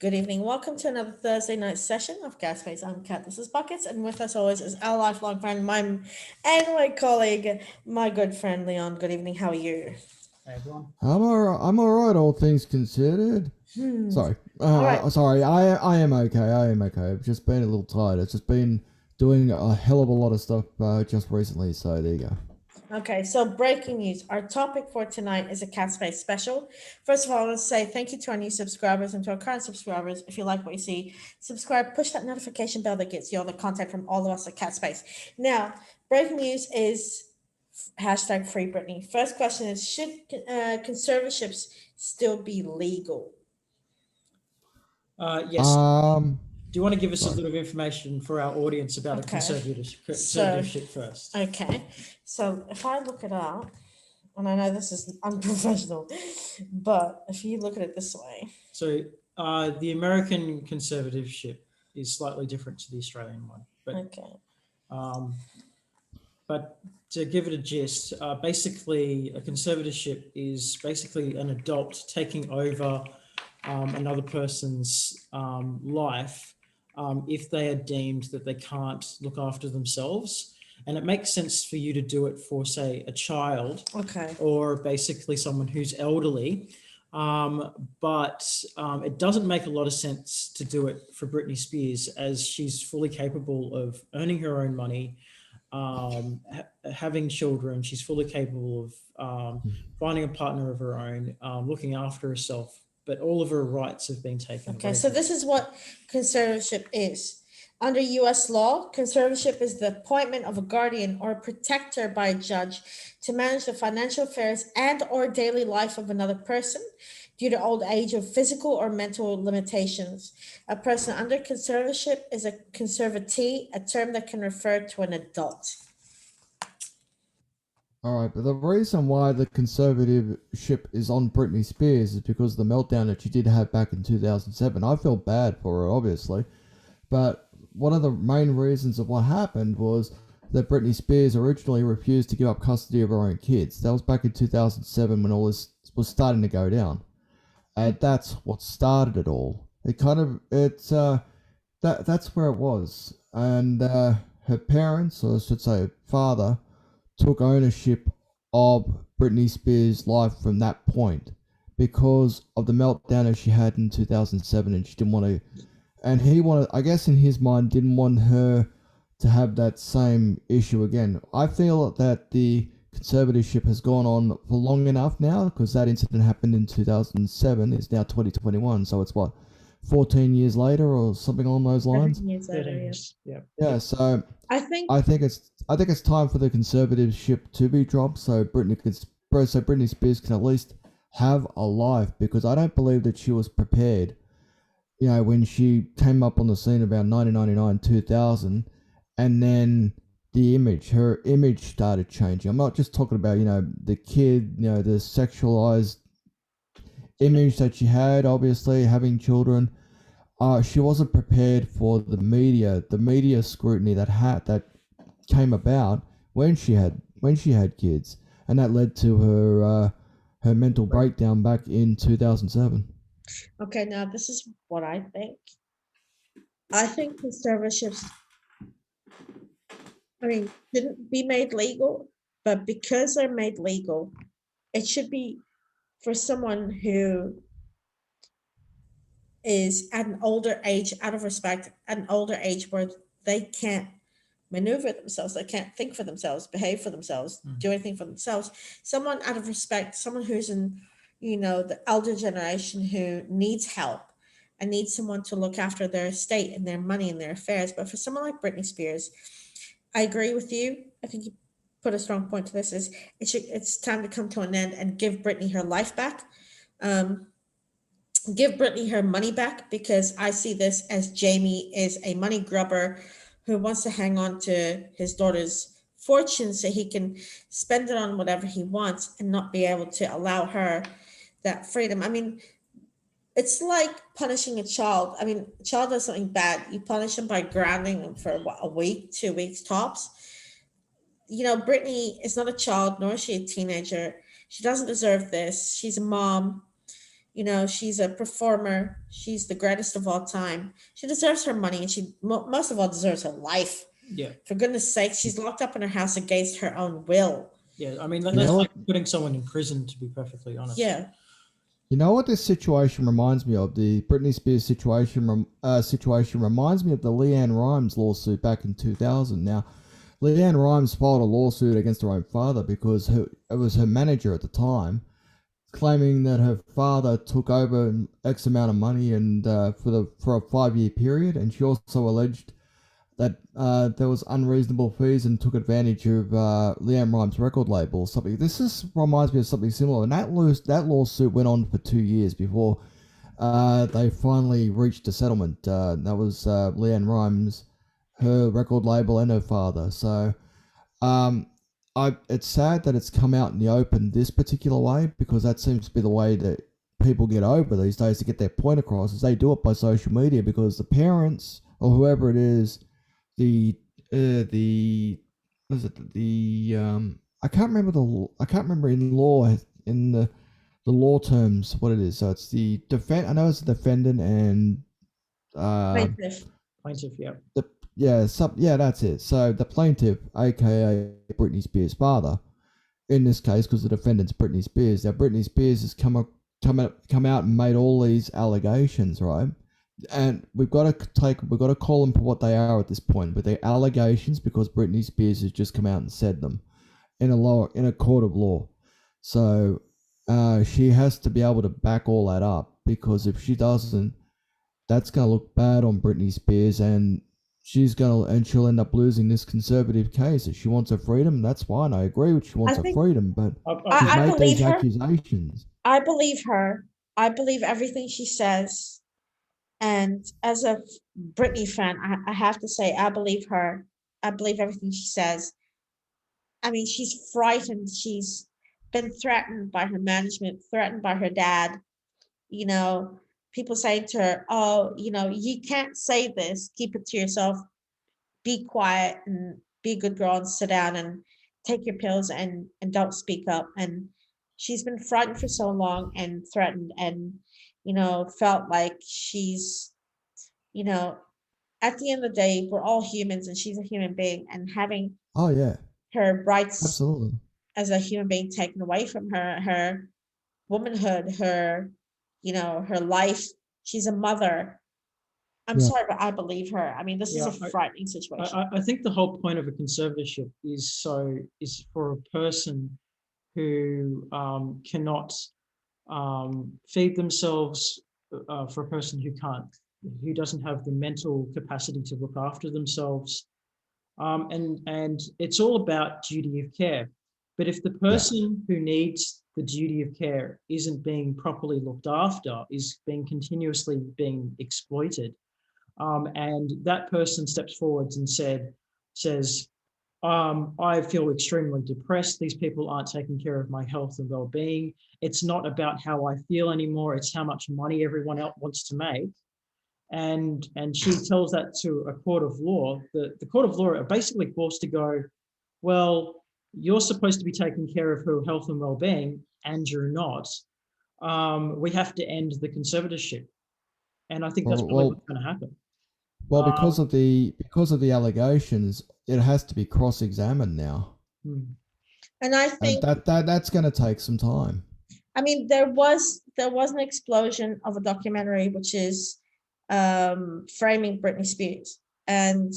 Good evening. Welcome to another Thursday night session of Gaspace. I'm Kat. This is Buckets, and with us always is our lifelong friend, my colleague, my good friend Leon. Good evening. How are you? Hey everyone. I'm alright, all things considered. Sorry. All right. Sorry, I am okay. I am okay. I've just been a little tired. It's just been doing a hell of a lot of stuff just recently, so there you go. Okay, so breaking news. Our topic for tonight is a Cat Space special. First of all, I want to say thank you to our new subscribers and to our current subscribers. If you like what you see, subscribe, push that notification bell that gets you all the content from all of us at Cat Space. Now, breaking news is hashtag Free Britney. First question is, should conservatorships still be legal? Yes. Um, Do you want to give us a sorry. little information for our audience about a Okay. conservatorship first? Okay, so if I look it up, and I know this is unprofessional, but if you look at it this way, So the American conservatorship is slightly different to the Australian one, okay, um, but to give it a gist, basically a conservatorship is basically an adult taking over another person's life if they are deemed that they can't look after themselves. And it makes sense for you to do it for, say, a child okay, or basically someone who's elderly. But it doesn't make a lot of sense to do it for Britney Spears, as she's fully capable of earning her own money, having children. She's fully capable of finding a partner of her own, looking after herself, but all of her rights have been taken okay. away So from her. this is what conservatorship is. Under US law, conservatorship is the appointment of a guardian or a protector by a judge to manage the financial affairs and or daily life of another person due to old age or physical or mental limitations. A person under conservatorship is a conservatee, a term that can refer to an adult. Alright, but the reason why the conservativeship is on Britney Spears is because of the meltdown that she did have back in 2007. I feel bad for her, obviously, but one of the main reasons of what happened was that Britney Spears originally refused to give up custody of her own kids. That was back in 2007 when all this was starting to go down. And that's what started it all. That's where it was. And her parents, or I should say her father, took ownership of Britney Spears' life from that point because of the meltdown that she had in 2007, and she didn't want to, and he wanted, I guess in his mind, didn't want her to have that same issue again. I feel that the conservatorship has gone on for long enough now, because that incident happened in 2007. It's now 2021, so it's what, 14 years later or something along those lines. 13 years later, 13 yeah. years. Yeah. Yeah, so I think I think it's time for the conservatorship to be dropped, so Britney Spears can at least have a life, because I don't believe that she was prepared. When she came up on the scene about 1999, 2000, and then her image started changing. I'm not just talking about the kid, the sexualized image that she had, obviously having children. She wasn't prepared for the media scrutiny that came about when she had kids, and that led to her mental breakdown back in 2007. okay, now this is what I think. I think conservatorships, shouldn't be made legal, but because they're made legal, it should be for someone who is at an older age, out of respect, at an older age where they can't maneuver themselves, they can't think for themselves, behave for themselves, do anything for themselves. Someone out of respect, someone who's in, the elder generation who needs help and needs someone to look after their estate and their money and their affairs. But for someone like Britney Spears, I agree with you. I think you put a strong point to this. It's time to come to an end and give Britney her life back. Um, give Britney her money back, because I see this as Jamie is a money grubber who wants to hang on to his daughter's fortune so he can spend it on whatever he wants and not be able to allow her that freedom. It's like punishing a child. A child does something bad, you punish them by grounding them for what, a week, 2 weeks tops. Brittany is not a child, nor is she a teenager. She doesn't deserve this. She's a mom. she's a performer. She's the greatest of all time. She deserves her money, and she most of all deserves her life. Yeah. For goodness sake, she's locked up in her house against her own will. Yeah. I mean, You that's know like what? putting someone in prison, to be perfectly honest. Yeah. You know what this situation reminds me of? The Britney Spears situation reminds me of the Leanne Rimes lawsuit back in 2000. Now, Leanne Rimes filed a lawsuit against her own father because it was her manager at the time, claiming that her father took over X amount of money and for a 5-year period, and she also alleged that there was unreasonable fees and took advantage of Leanne Rimes' record label or something. Reminds me of something similar, and that lawsuit went on for 2 years before they finally reached a settlement. That was Leanne Rimes, her record label, and her father. So um, it's sad that it's come out in the open this particular way, because that seems to be the way that people get over these days to get their point across, is they do it by social media, because the parents or whoever it is, the was it I can't remember in the law terms what it is. So it's the defend. I know it's the defendant and Plaintiff. Plaintiff, yeah. That's it. So the plaintiff, aka Britney Spears' father, in this case, because the defendant's Britney Spears. Now Britney Spears has come out and made all these allegations, right? And we've got to call them for what they are at this point, but they're allegations because Britney Spears has just come out and said them in a court of law. So she has to be able to back all that up, because if she doesn't, that's going to look bad on Britney Spears, and she'll end up losing this conservative case. If she wants her freedom, that's fine. I agree with she wants her freedom, but she's I made these believe her. accusations. I believe her. I believe everything she says. And as a Britney fan, I have to say, I believe her. I believe everything she says. I mean, she's frightened. She's been threatened by her management, threatened by her dad. You know, people saying to her, oh, you can't say this. Keep it to yourself. Be quiet and be a good girl and sit down and take your pills and don't speak up. And she's been frightened for so long and threatened and, felt like she's, you know, at the end of the day, we're all humans and she's a human being, and having Oh yeah, her rights absolutely. as a human being taken away from her, her womanhood, her, her life. She's a mother. I'm Yeah. sorry, but I believe her. I mean, this is a frightening situation. I think the whole point of a conservatorship is for a person who cannot feed themselves, for a person who doesn't have the mental capacity to look after themselves, and it's all about duty of care. But if the person who needs the duty of care isn't being properly looked after, is being continuously being exploited, and that person steps forwards and says, I feel extremely depressed. These people aren't taking care of my health and well-being. It's not about how I feel anymore. It's how much money everyone else wants to make. And she tells that to a court of law. The court of law are basically forced to go, well, you're supposed to be taking care of her health and well-being, and you're not. We have to end the conservatorship. And I think that's probably what's going to happen. Well, because of the allegations, it has to be cross-examined now, and I think that's going to take some time. I mean, there was an explosion of a documentary which is framing Britney Spears, and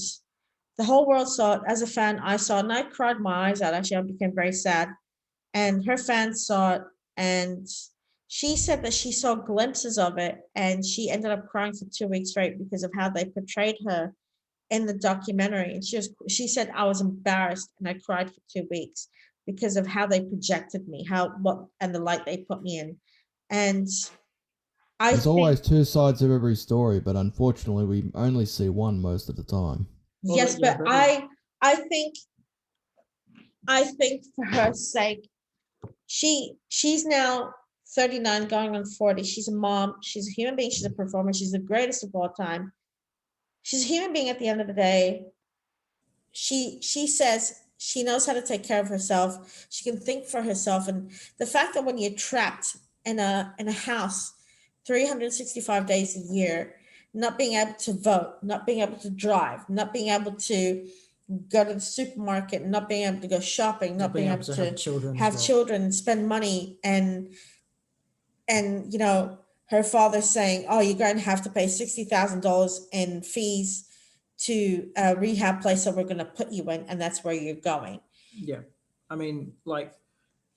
the whole world saw it. As a fan, I saw it, and I cried my eyes out. Actually, I became very sad, and her fans saw it, and she said that she saw glimpses of it, and she ended up crying for 2 weeks straight because of how they portrayed her in the documentary. And she said, I was embarrassed and I cried for 2 weeks because of how they projected me, and the light they put me in. And there's always two sides of every story, but unfortunately we only see one most of the time. Yes, but I think for her sake, she's now 39 going on 40. She's a mom, she's a human being, she's a performer, she's the greatest of all time. She's a human being at the end of the day. She says she knows how to take care of herself. She can think for herself. And the fact that when you're trapped in a house 365 days a year, not being able to vote, not being able to drive, not being able to go to the supermarket, not being able to go shopping, not being able to have children as have well. children, spend money, and you know, her father saying, "Oh, you're going to have to pay $60,000 in fees to a rehab place that we're going to put you in, and that's where you're going." Yeah, I mean, like,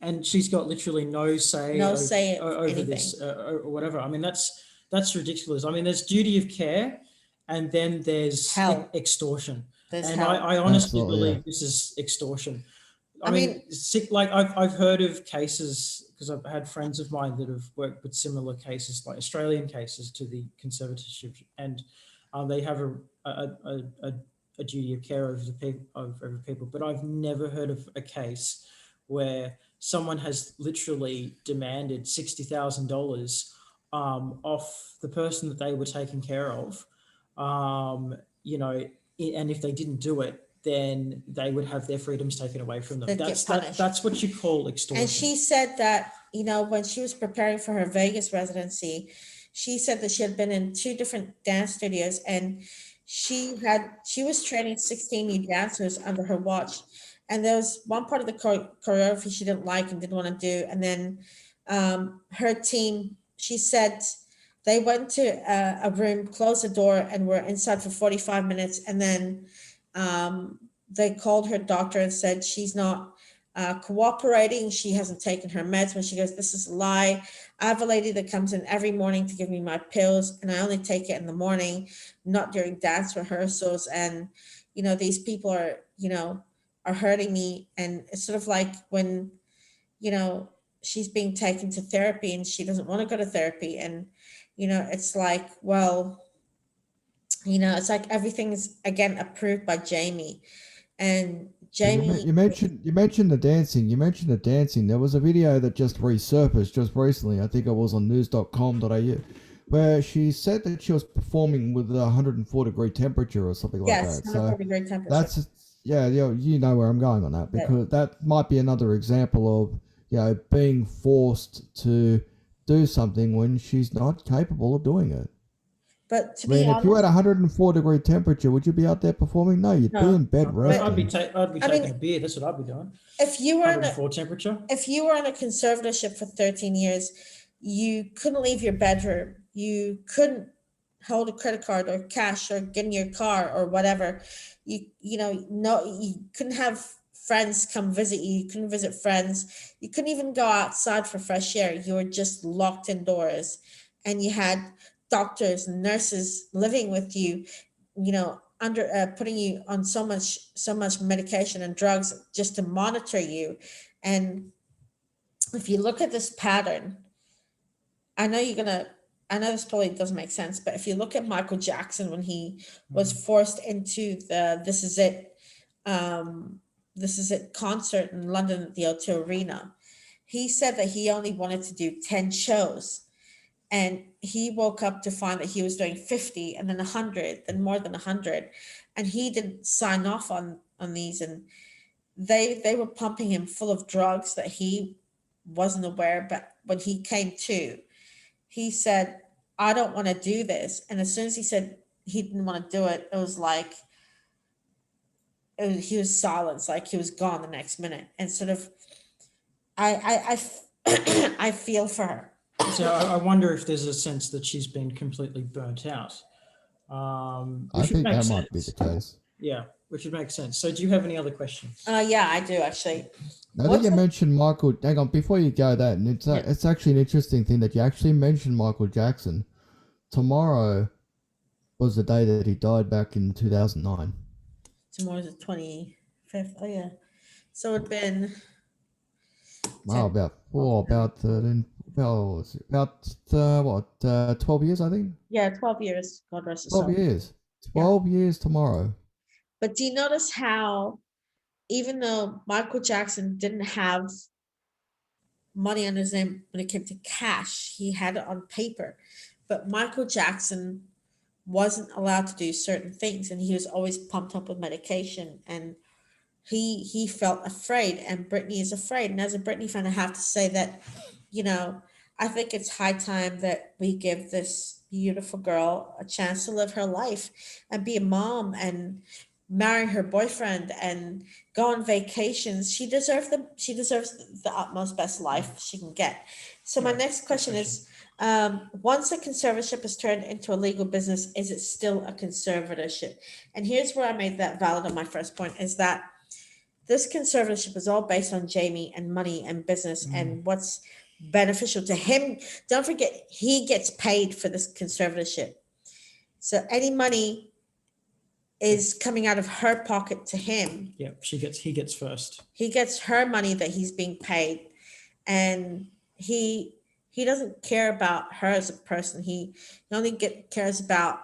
and she's got literally no say No over, say of over anything. this or whatever. I mean, that's ridiculous. I mean, there's duty of care, and then there's Hell. extortion. There's And hell. I honestly Absolutely, yeah. believe this is extortion. I mean, Like I've heard of cases because I've had friends of mine that have worked with similar cases, like Australian cases to the conservatorship, and they have a duty of care over the people over people. But I've never heard of a case where someone has literally demanded $60,000 off the person that they were taking care of, you know, and if they didn't do it, then they would have their freedoms taken away from them. They'd get punished. That's what you call extortion. and she said that, you know, when she was preparing for her Vegas residency, she said that she had been in 2 different dance studios, and she was training 16 new dancers under her watch. And there was one part of the choreography she didn't like and didn't want to do. And then her team, she said they went to a room, closed the door, and were inside for 45 minutes. And then they called her doctor and said she's not cooperating. She hasn't taken her meds. When she goes, "This is a lie. I have a lady that comes in every morning to give me my pills, and I only take it in the morning, not during dance rehearsals. And, you know, these people are, you know, are hurting me." And it's sort of like when, you know, she's being taken to therapy and she doesn't want to go to therapy. And, you know, it's like, well, you know, it's like everything is again approved by Jamie. And Jamie, You mentioned the dancing. You mentioned the dancing. There was a video that just resurfaced just recently. I think it was on news.com.au, where she said that she was performing with a 104-degree temperature or something like yes, that. So 140-degree temperature. that's yeah, you know where I'm going on that, because that might be another example of, you know, being forced to do something when she's not capable of doing it. But to I mean, be if you had honest, a 104-degree temperature, would you be out there performing? No, you'd be No. in bed I'd resting. be I taking mean, a beer. That's what I'd be doing. if you were in a 104 temperature. if you were in a conservatorship for 13 years, you couldn't leave your bedroom. You couldn't hold a credit card or cash or get in your car or whatever. You know, no, you couldn't have friends come visit you. You couldn't visit friends. You couldn't even go outside for fresh air. You were just locked indoors, and you had doctors and nurses living with you, you know, under putting you on so much medication and drugs just to monitor you. And if you look at this pattern, I know this probably doesn't make sense, but if you look at Michael Jackson when he was forced into the This Is It concert in London at the O2 Arena, he said that he only wanted to do 10 shows. And he woke up to find that he was doing 50 and then 100, then more than 100. And he didn't sign off on these. And they were pumping him full of drugs that he wasn't aware. But when he came to, he said, "I don't want to do this." And as soon as he said he didn't want to do it, it was like, he was silenced, like he was gone the next minute. And sort of, I feel for her. So I wonder if there's a sense that she's been completely burnt out. I think that might be the case. Yeah, which would make sense. So do you have any other questions? Yeah, I do actually. I think you mentioned Michael. Hang on, before you go, that and it's actually an interesting thing that you actually mentioned Michael Jackson. Tomorrow was the day that he died back in 2009. Tomorrow's the 25th. Oh yeah, so it'd been Wow, about 13, about 12 years, I think. 12 years. God rest his soul. 12 years. 12 years tomorrow. But do you notice how, even though Michael Jackson didn't have money on his name when it came to cash, he had it on paper, but Michael Jackson wasn't allowed to do certain things, and he was always pumped up with medication, and he felt afraid, and Britney is afraid. And as a Britney fan, I have to say that, you know, I think it's high time that we give this beautiful girl a chance to live her life and be a mom and marry her boyfriend and go on vacations. She deserves the utmost best life she can get. So my Yeah, next question is, once a conservatorship is turned into a legal business, is it still a conservatorship? And here's where I made that valid on my first point, is that this conservatorship is all based on Jamie and money and business and what's beneficial to him. Don't forget, he gets paid for this conservatorship. So any money is coming out of her pocket to him. Yeah, he gets first. He gets her money that he's being paid, and he doesn't care about her as a person. He only cares about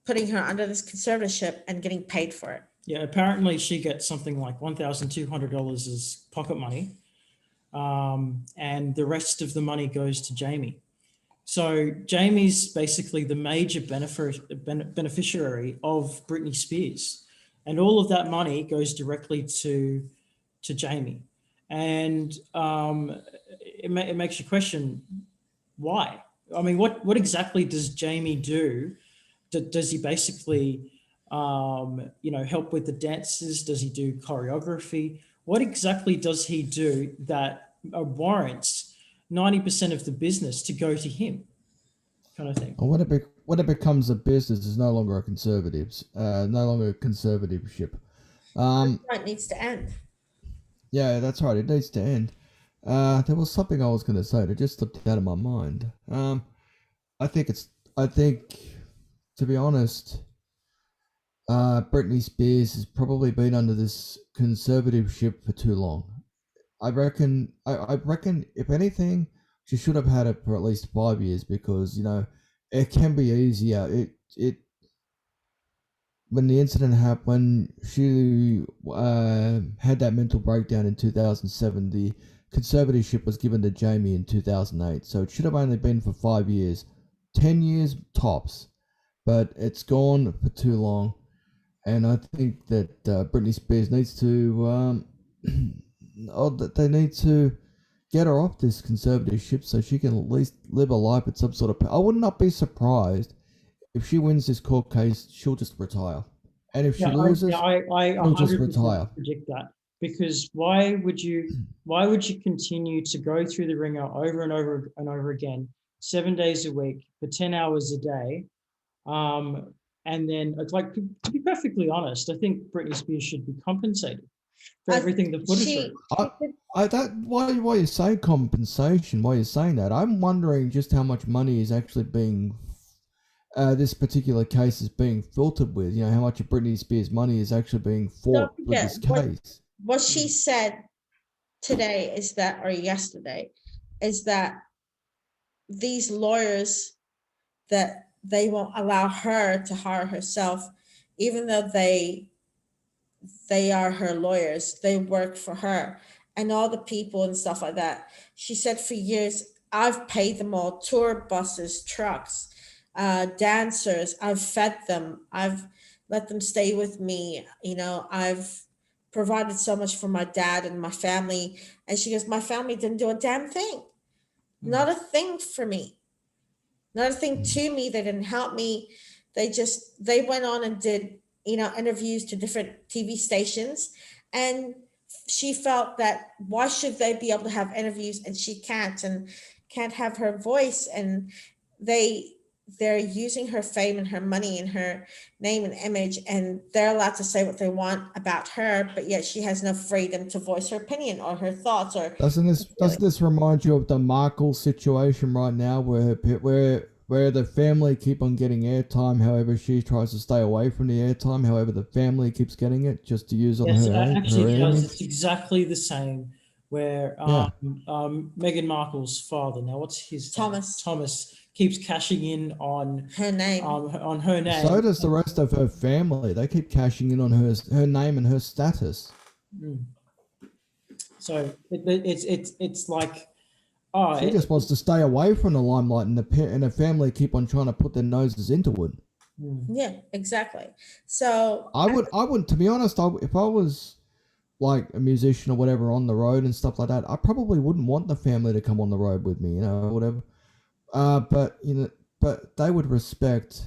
putting her under this conservatorship and getting paid for it. Yeah, apparently she gets something like $1,200 as pocket money, and the rest of the money goes to Jamie. So Jamie's basically the major beneficiary of Britney Spears, and all of that money goes directly to Jamie. And it makes you question why. I mean, what exactly does Jamie do? Does he basically help with the dances? Does he do choreography? What exactly does he do that warrants 90% of the business to go to him, kind of thing? And when it becomes a business, it's no longer a no longer a conservatorship. It needs to end. Yeah, that's right. It needs to end. There was something I was going to say that just slipped out of my mind. I think, to be honest, Britney Spears has probably been under this conservatorship for too long. I reckon if anything, she should have had it for at least 5 years, because it can be easier. It when the incident happened, when she had that mental breakdown in 2007, the conservatorship was given to Jamie in 2008. So it should have only been for 5 years, 10 years tops, but it's gone for too long. And I think that Britney Spears needs to, they need to get her off this conservatorship so she can at least live a life at some sort of. I would not be surprised if she wins this court case. She'll just retire, and if she loses, I she'll just 100% retire. predict that, because why would you continue to go through the ringer over and over and over again, 7 days a week for 10 hours a day? And then, like, to be perfectly honest, I think Britney Spears should be compensated for everything the put her through. Why you say compensation? Why you saying that? I'm wondering just how much money is actually being, this particular case is being filtered with. How much of Britney Spears' money is actually being fought with this case. What she said today is that, or yesterday, is that these lawyers, that they won't allow her to hire herself, even though they are her lawyers, they work for her, and all the people and stuff like that. She said, for years, I've paid them all, tour buses, trucks, dancers. I've fed them. I've let them stay with me. I've provided so much for my dad and my family. And she goes, my family didn't do a damn thing. Not a thing for me. Not a thing to me. They didn't help me. They went on and did, interviews to different TV stations. And she felt that why should they be able to have interviews and she can't, and can't have her voice? And they're using her fame and her money and her name and image, and they're allowed to say what they want about her, but yet she has no freedom to voice her opinion or her thoughts. Or doesn't this remind you of the Markle situation right now, where the family keep on getting airtime, however she tries to stay away from the airtime, however the family keeps getting it just to use on her? Actually, it's exactly the same. Where Meghan Markle's father, now what's his name? Thomas keeps cashing in on her name. On her name. So does the rest of her family. They keep cashing in on her name and her status. So it's like, she just wants to stay away from the limelight, and the family keep on trying to put their noses into it. Yeah, exactly. So I would, to be honest, if I was like a musician or whatever on the road and stuff like that, I probably wouldn't want the family to come on the road with me, whatever. But but they would respect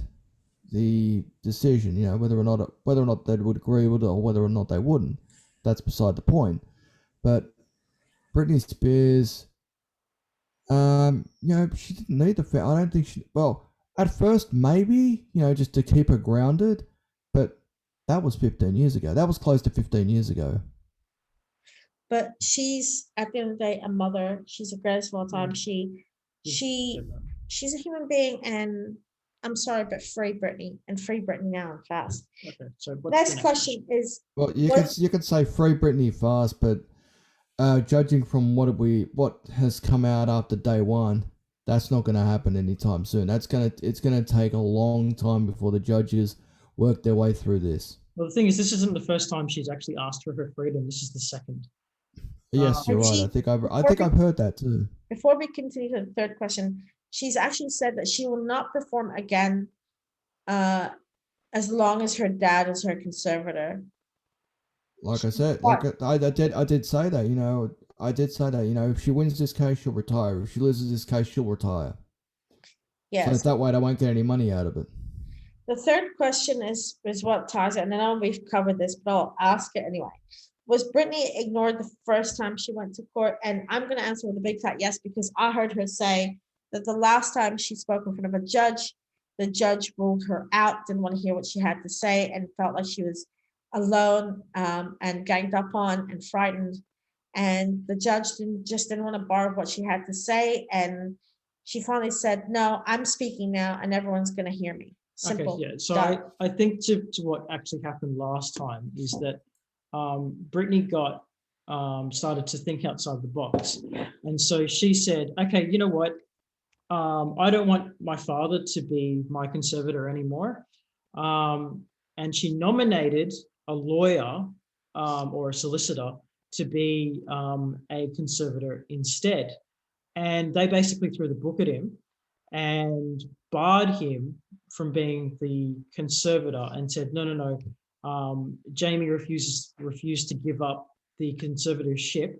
the decision, whether or not they would agree with it or whether or not they wouldn't. That's beside the point. But Britney Spears, she didn't need the I don't think she. Well, at first maybe, just to keep her grounded, but that was 15 years ago. That was close to 15 years ago. But she's at the end of the day a mother. She's the greatest of all time. She's a human being, and I'm sorry, but free Britney and free Britney now and fast. Okay, so Next question is, Well, you could say free Britney fast, but judging from what has come out after day one, that's not going to happen anytime soon. It's going to take a long time before the judges work their way through this. Well, the thing is, this isn't the first time she's actually asked for her freedom. This is the second. Yes, you're right. I think I've heard that too. Before we continue to the third question, she's actually said that she will not perform again as long as her dad is her conservator. Like I said, I did say that, I did say that, if she wins this case, she'll retire. If she loses this case, she'll retire. Yes. So that way, I won't get any money out of it. The third question is what ties it, and I know we've covered this, but I'll ask it anyway. Was Britney ignored the first time she went to court? And I'm going to answer with a big fat yes, because I heard her say that the last time she spoke in front of a judge, the judge ruled her out, didn't want to hear what she had to say, and felt like she was alone and ganged up on and frightened. And the judge didn't want to borrow what she had to say. And she finally said, no, I'm speaking now and everyone's going to hear me. Simple. Okay, yeah. So I think to what actually happened last time is that Britney got started to think outside the box. And so she said, okay, you know what? I don't want my father to be my conservator anymore. And she nominated a lawyer or a solicitor to be a conservator instead. And they basically threw the book at him and barred him from being the conservator and said, no, Jamie refused to give up the conservatorship.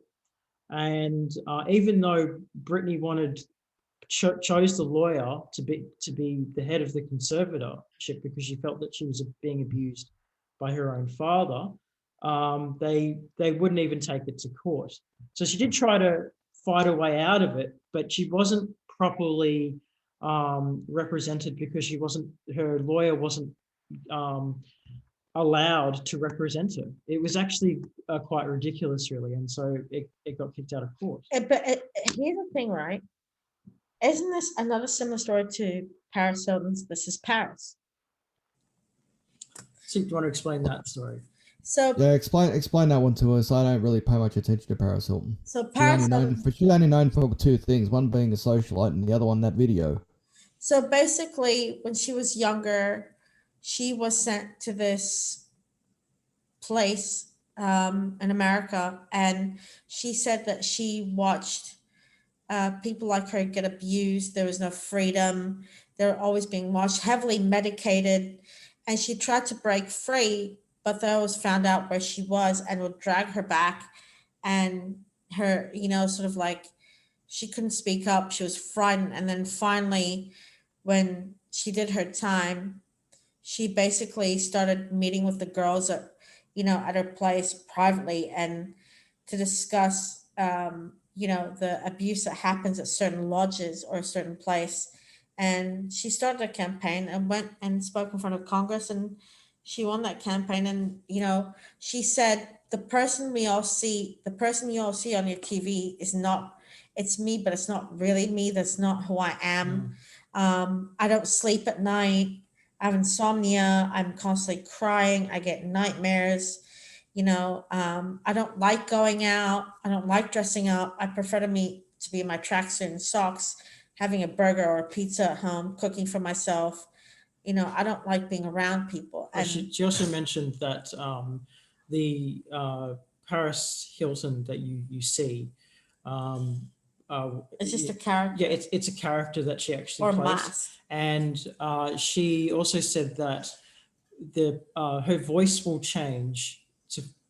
And even though Britney chose the lawyer to be the head of the conservatorship because she felt that she was being abused by her own father, they wouldn't even take it to court. So she did try to fight her way out of it, but she wasn't properly represented because her lawyer wasn't allowed to represent her. It was actually quite ridiculous, really, and so it got kicked out of court. But here's the thing, right? Isn't this another similar story to Paris Hilton's This Is Paris? So do you want to explain that story? So yeah, explain that one to us. I don't really pay much attention to Paris Hilton. So Paris Hilton, she's only known for two things, one being a socialite and the other one that video. So basically, when she was younger, she was sent to this place in America, and she said that she watched people like her get abused. There was no freedom. They were always being watched, heavily medicated, and she tried to break free, but they always found out where she was and would drag her back, and her, sort of like she couldn't speak up. She was frightened, and then finally, when she did her time, she basically started meeting with the girls at her place privately and to discuss, the abuse that happens at certain lodges or a certain place. And she started a campaign and went and spoke in front of Congress, and she won that campaign. And, she said, the person you all see on your TV it's me, but it's not really me. That's not who I am. I don't sleep at night. I have insomnia. I'm constantly crying. I get nightmares. I don't like going out. I don't like dressing up. I prefer to be in my tracksuit and socks, having a burger or a pizza at home, cooking for myself. I don't like being around people. And she also mentioned that the Paris Hilton that you see, it's just a character. Yeah, it's a character that she actually plays. Mask. And she also said that her voice will change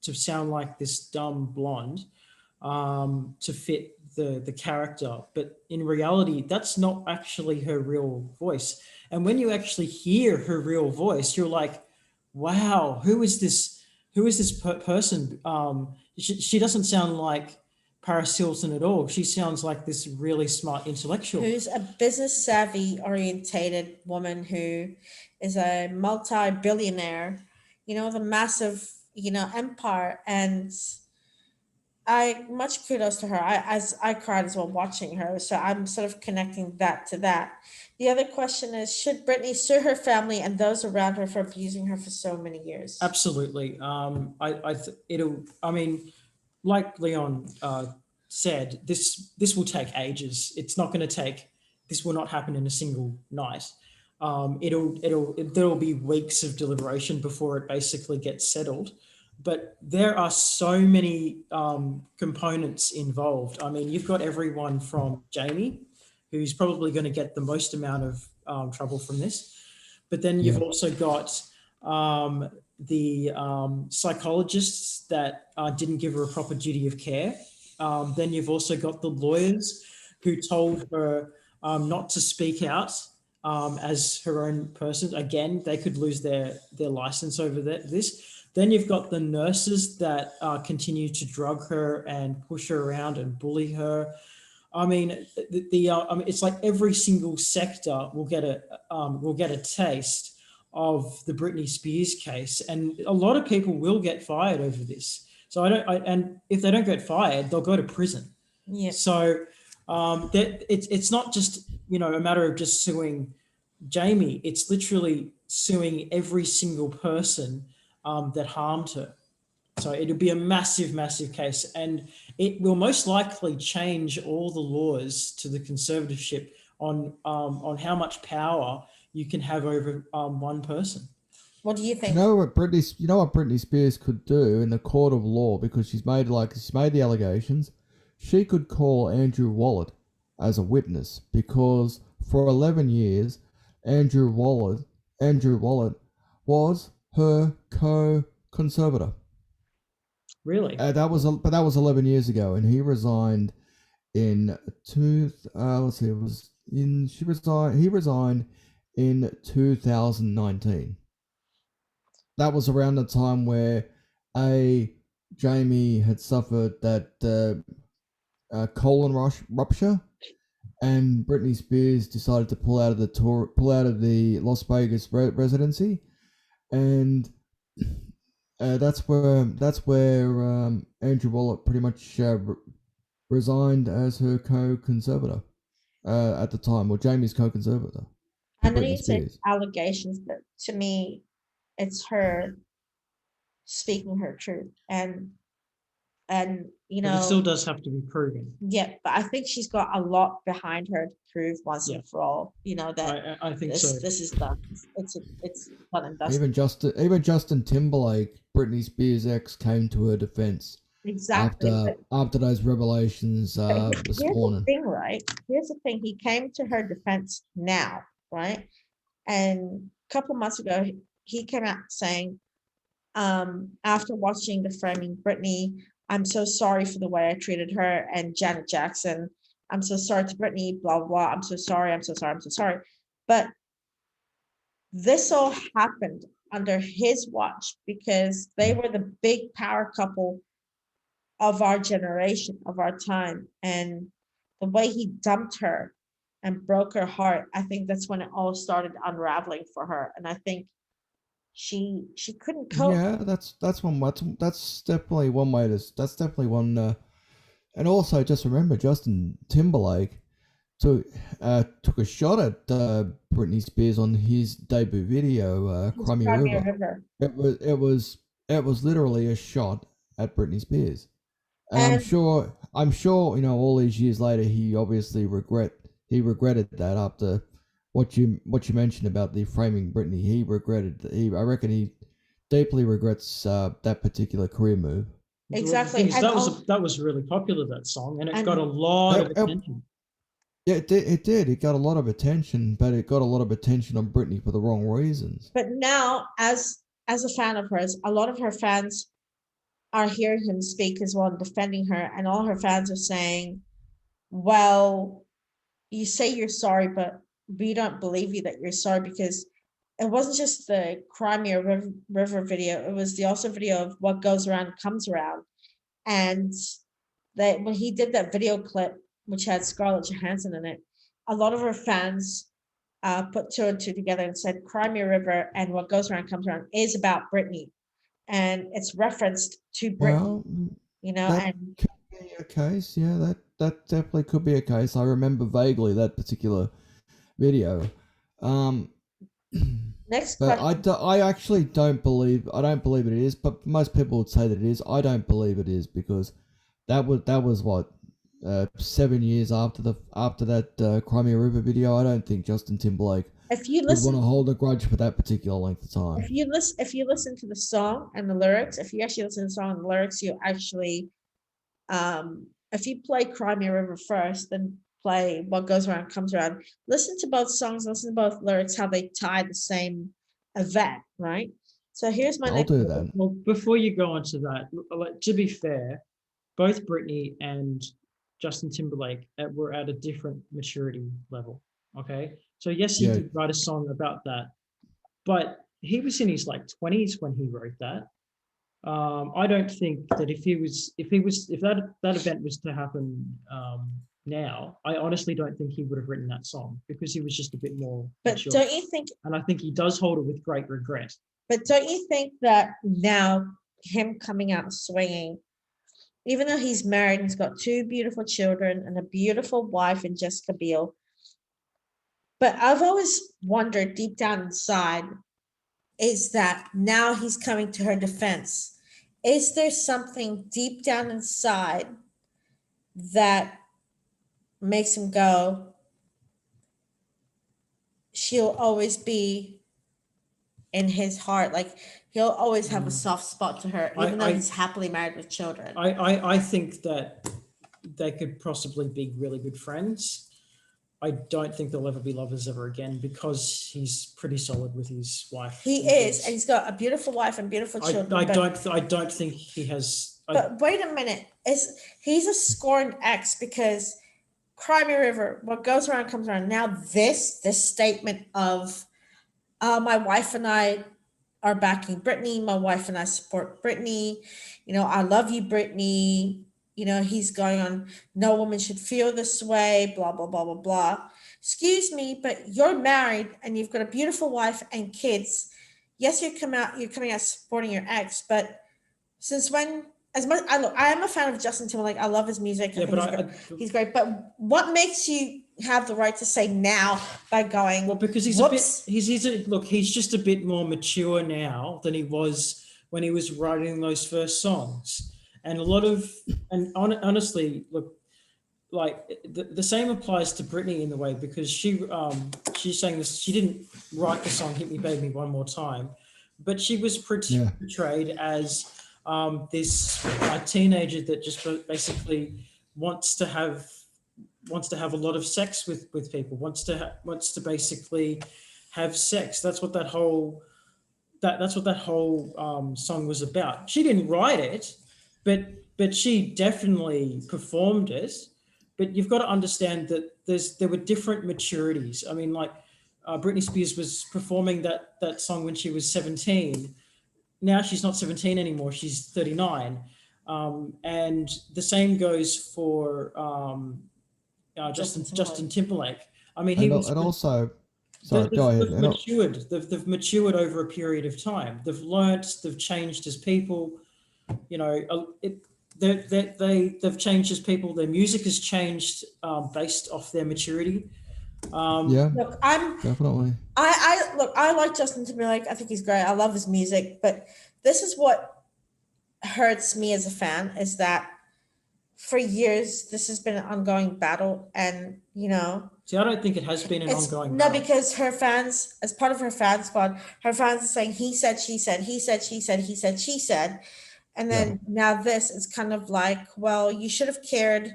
to sound like this dumb blonde, to fit the character, but in reality, that's not actually her real voice. And when you actually hear her real voice, you're like, wow, who is this? Who is this person? She doesn't sound like Paris Hilton at all. She sounds like this really smart intellectual. Who's a business savvy orientated woman who is a multi-billionaire, with a massive, empire. And I much kudos to her. I cried as well watching her, so I'm sort of connecting that to that. The other question is, should Britney sue her family and those around her for abusing her for so many years? Absolutely. I mean, like Leon said, this will take ages. It's not going to take. This will not happen in a single night. There'll be weeks of deliberation before it basically gets settled. But there are so many components involved. I mean, you've got everyone from Jamie, who's probably going to get the most amount of trouble from this. But then you've also got the psychologists that didn't give her a proper duty of care. Then you've also got the lawyers who told her not to speak out as her own person. Again, they could lose their license over this. Then you've got the nurses that continue to drug her and push her around and bully her. I mean, I mean, it's like every single sector will get a taste of the Britney Spears case, and a lot of people will get fired over this. So and if they don't get fired, they'll go to prison. Yeah. So it's not just a matter of just suing Jamie. It's literally suing every single person that harmed her. So it'll be a massive, massive case, and it will most likely change all the laws to the conservatorship on how much power you can have over one person. What do you think? You know what Britney Spears could do in the court of law, because she's made the allegations. She could call Andrew Wallet as a witness, because for 11 years, Andrew Wallet was her co-conservator. Really? That was 11 years ago, and he resigned in he resigned in 2019. That was around the time where Jamie had suffered that colon rupture, and Britney Spears decided to pull out of the Las Vegas residency, and that's where Andrew Wallet pretty much resigned as her co-conservator at the time, or Jamie's co-conservator. I know you say allegations, but to me, it's her speaking her truth, and But it still does have to be proven. Yeah, but I think she's got a lot behind her to prove once and for all. That I think this is done. It's done and dusted. Even Justin Timberlake, Britney Spears' ex, came to her defense. Exactly. After those revelations this morning. Here's the thing, right? Here's the thing. He came to her defense now, right? And a couple months ago, he came out saying, after watching the Framing Britney, I'm so sorry for the way I treated her and Janet Jackson. I'm so sorry to Britney, blah, blah, blah. I'm so sorry. I'm so sorry. I'm so sorry. But this all happened under his watch because they were the big power couple of our generation, of our time. And the way he dumped her and broke her heart, I think that's when it all started unraveling for her. And I think she couldn't cope. Yeah, that's definitely one way that's definitely one. And also, just remember, Justin Timberlake took a shot at Britney Spears on his debut video, Cry Me a River. It was literally a shot at Britney Spears, and I'm sure all these years later he obviously regretted that after what you mentioned about the Framing Britney. I reckon he deeply regrets that particular career move. Exactly. That was really popular, that song, and it got a lot of attention. Yeah, it did. It got a lot of attention, but it got a lot of attention on Britney for the wrong reasons. But now, as a fan of hers, a lot of her fans are hearing him speak as well and defending her, and all her fans are saying, well, you say you're sorry, but we don't believe you that you're sorry, because it wasn't just the Crimea River video, it was the also video of what goes around comes around. And that when he did that video clip, which had Scarlett Johansson in it, a lot of her fans put two and two together and said Crimea River and what goes around comes around is about Britney, and it's referenced to Britney, Well, that and could be a case. Yeah, that definitely could be a case. I remember vaguely that particular video. Um, next but question. I actually don't believe it is. But most people would say that it is. I don't believe it is because that was what 7 years after that Crimea River video. I don't think Justin Timberlake If you would want to listen, hold a grudge for that particular length of time. if you listen to the song and the lyrics, if you actually listen to the song and the lyrics, you actually, if you play Crimea River first, then play What Goes Around Comes Around. Listen to both songs, listen to both lyrics, how they tie the same event, right? So here's my I'll next do question. that. Well, before you go on to that, like, to be fair, both Britney and Justin Timberlake were at a different maturity level. Okay, so yes, he Yeah. did write a song about that, but he was in his like 20s when he wrote that. I don't think that if that event was to happen now, I honestly don't think he would have written that song because he was just a bit more But mature. don't you think? And I think he does hold it with great regret. But don't you think that now him coming out and swinging, even though he's married and he's got two beautiful children and a beautiful wife in Jessica Biel, but I've always wondered deep down inside, is that now he's coming to her defense. Is there something deep down inside that makes him go, she'll always be in his heart? Like he'll always have a soft spot to her, even though he's happily married with children. I think that they could possibly be really good friends. I don't think they'll ever be lovers ever again because he's pretty solid with his wife. He is, and he's got a beautiful wife and beautiful children. I don't think he has. But wait a minute, he's a scorned ex because Crimea River, what goes around comes around. Now this statement of, my wife and I are backing Britney. My wife and I support Britney. I love you, Britney. He's going on, no woman should feel this way, blah, blah, blah, blah, blah. Excuse me, but you're married and you've got a beautiful wife and kids. Yes, you're coming out supporting your ex, but since when? As much I am a fan of Justin Timberlake. I love his music. Yeah, but he's great. But what makes you have the right to say now by going? Well, because he's he's just a bit more mature now than he was when he was writing those first songs. And honestly, look, like the same applies to Britney in the way, because she's saying this, she didn't write the song "Hit Me Baby One More Time," but she was portrayed as this teenager that just basically wants to have a lot of sex with people, wants to basically have sex. That's what that whole song was about. She didn't write it, but she definitely performed it. But you've got to understand that there were different maturities. I mean, like Britney Spears was performing that song when she was 17. Now she's not 17 anymore. She's 39. And the same goes for Justin Timberlake. I mean, he was. And also, sorry, go ahead. They've matured over a period of time. They've learnt. They've changed as people. They've changed as people. Their music has changed based off their maturity. Look, definitely. I like Justin Timberlake. I think he's great. I love his music, but this is what hurts me as a fan, is that for years this has been an ongoing battle, and See, I don't think it has been an ongoing battle. No, because her fans, as part of her fan squad, her fans are saying he said, she said, he said, she said, he said, she said. And then now this is kind of like, well, you should have cared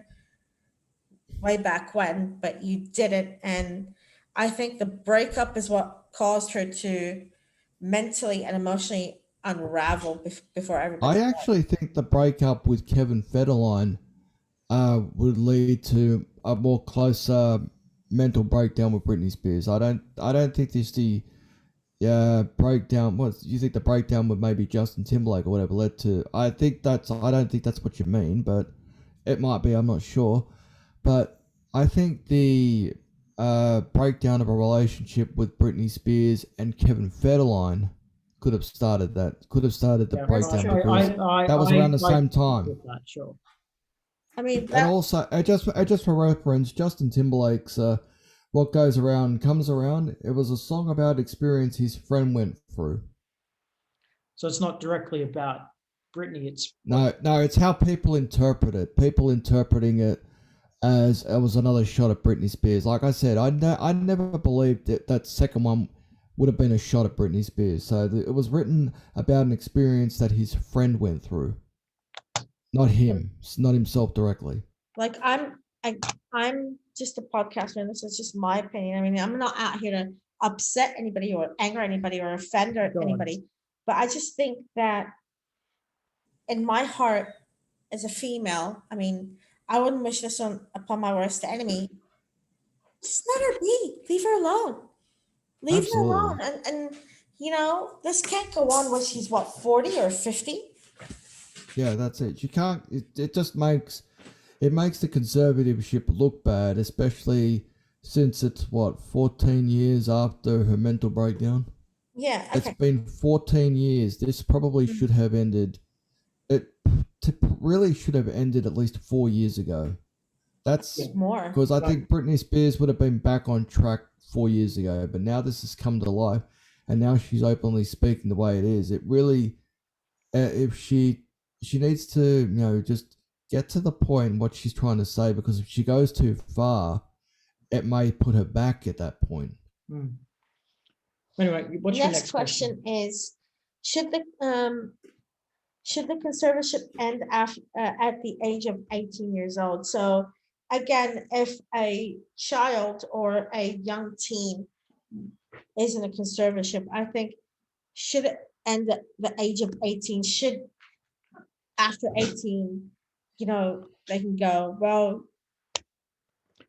way back when, but you didn't. And I think the breakup is what caused her to mentally and emotionally unravel before everybody. I actually think the breakup with Kevin Federline would lead to a more closer mental breakdown with Britney Spears. I don't think this the breakdown. What you think the breakdown with maybe Justin Timberlake or whatever led to? I don't think that's what you mean, but it might be. I'm not sure, but I think the breakdown of a relationship with Britney Spears and Kevin Federline could have started that. Could have started the Yeah, breakdown sure. because that was around the same time. with that, sure. I mean, And that, also, just for reference, Justin Timberlake's "What Goes Around Comes Around." It was a song about experience his friend went through. So it's not directly about Britney. It's No, it's how people interpret it. People interpreting it as it was another shot at Britney Spears. Like I said, I never believed that second one would have been a shot at Britney Spears. So it was written about an experience that his friend went through, not him, not himself directly. like I'm just a podcaster, and this is just my opinion. I mean, I'm not out here to upset anybody or anger anybody or offend Go on. anybody, but I just think that in my heart, as a female, I mean, I wouldn't wish this on upon my worst enemy. Just let her be. Leave her alone. Leave her alone. Absolutely. And you know, this can't go on when she's what, 40 or 50? Yeah, that's it. You can't. It just makes the conservatorship look bad, especially since it's what 14 years after her mental breakdown. Yeah, It's okay. been 14 years. This probably should have ended. It really should have ended at least 4 years ago. That's More. because I think Britney Spears would have been back on track 4 years ago, but now this has come to life, and now she's openly speaking the way it is. It really, if she needs to, just get to the point what she's trying to say, because if she goes too far, it may put her back at that point. Anyway, what's your next question? Is should the conservatorship end after at the age of 18 years old? So again, if a child or a young teen is in a conservatorship, I think should it end at the age of 18? Should after 18, they can go, well,